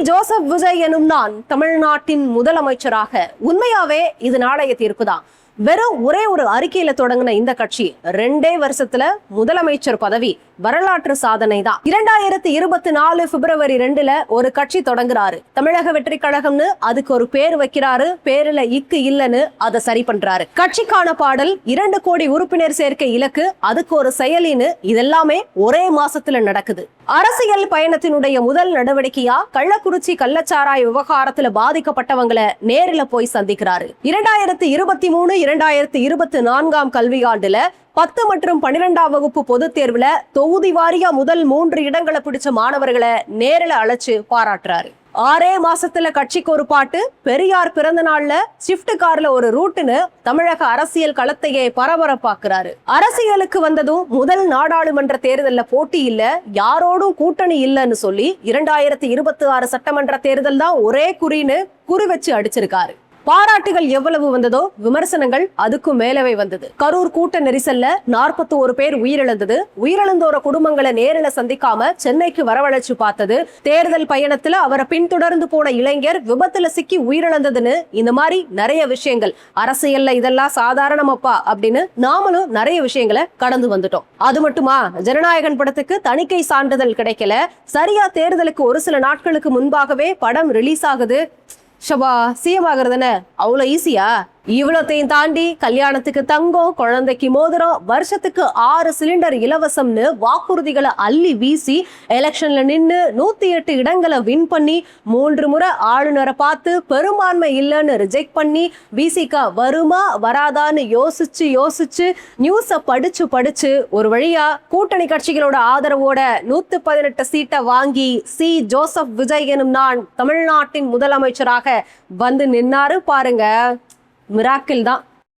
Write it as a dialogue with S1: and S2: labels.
S1: Joseph Vijay எனும் நான் தமிழ்நாட்டின் முதலமைச்சராக. உண்மையாவே இது நாளைய தீர்ப்புதான். வெறும் ஒரே ஒரு அறிக்கையில தொடங்கின இந்த கட்சி 2 வருஷத்துல முதலமைச்சர் பதவி வரலாற்று சாதனை தான். 2024 பிப்ரவரி 2 ஒரு கட்சி தொடங்குறாரு. தமிழக வெற்றி கழகம்னு அதுக்கு ஒரு பேர் வைக்கிறாரு. பேருல இக்கு இல்லன்னு அதை சரி பண்றாரு. கட்சிக்கான பாடல், 2 கோடி உறுப்பினர் சேர்க்கை இலக்கு, அதுக்கு ஒரு செயலின்னு இதெல்லாமே ஒரே மாசத்துல நடக்குது. அரசியல் பயணத்தினுடைய முதல் நடவடிக்கையா கள்ளக்குறிச்சி கள்ளச்சாராய விவகாரத்துல பாதிக்கப்பட்டவங்களை நேரில் போய் சந்திக்கிறாரு. 2023 2024 கல்வியாண்டுல 10 மற்றும் 12ஆம் வகுப்பு பொதுத் தேர்வுல தொகுதி வாரியா முதல் 3 இடங்களை பிடிச்ச மாணவர்களை நேரில் அழைச்சு பாராட்டுறாரு. 6 மாசத்துல கட்சிக்கு ஒரு பாட்டு, பெரியார் பிறந்த நாள்ல ஷிப்ட் கார்ல ஒரு ரூட்டுன்னு தமிழக அரசியல் களத்தையே பரபரப்பாக்குறாரு. அரசியலுக்கு வந்ததும் முதல் நாடாளுமன்ற தேர்தல்ல போட்டி இல்ல, யாரோடும் கூட்டணி இல்லன்னு சொல்லி 2026 சட்டமன்ற தேர்தல் தான் ஒரே குறின்னு குறி வச்சு அடிச்சிருக்காரு. பாராட்டுகள் எவ்வளவு வந்ததோ விமர்சனங்கள் அதுக்கும் மேலவே வந்தது. கரூர் கூட்ட நெரிசல்ல 41 பேர் உயிரிழந்தது. உயிரிழந்தோர குடும்பங்களை நேரில் சந்திக்காம சென்னைக்கு வரவழைச்சு பார்த்தது, தேர்தல் பயணத்துல அவரை பின்தொடர்ந்து போன இளைஞர் விபத்துல சிக்கி உயிரிழந்ததுன்னு இந்த மாதிரி நிறைய விஷயங்கள். அரசியல்ல இதெல்லாம் சாதாரணமாப்பா அப்படின்னு நாமளும் நிறைய விஷயங்களை கடந்து வந்துட்டோம். அது மட்டுமா, ஜனநாயகன் படத்துக்கு தணிக்கை சான்றிதழ் கிடைக்கல, சரியா தேர்தலுக்கு ஒரு சில நாட்களுக்கு முன்பாகவே படம் ரிலீஸ் ஆகுது. ஷபா, சிஎம் ஆகுறதுன்னு அவ்வளோ ஈஸியா? இவ்வளோத்தையும் தாண்டி கல்யாணத்துக்கு தங்கம், குழந்தைக்கு மோதிரம், வருஷத்துக்கு 6 சிலிண்டர் இலவசம்னு வாக்குறுதிகளை அள்ளி வீசி எலெக்ஷன்ல நின்று 108 இடங்களை வின் பண்ணி 3 முறை ஆளுநரை பார்த்து பெரும்பான்மை இல்லைன்னு ரிஜெக்ட் பண்ணி விசிக வருமா வராதான்னு யோசிச்சு நியூஸை படிச்சு ஒரு வழியா கூட்டணி கட்சிகளோட ஆதரவோட 118 சீட்டை வாங்கி ஜோசப் விஜய் எனும் நான் தமிழ்நாட்டின் முதலமைச்சராக வந்து நின்னாரு பாருங்க. மிராக்கிள் தான்.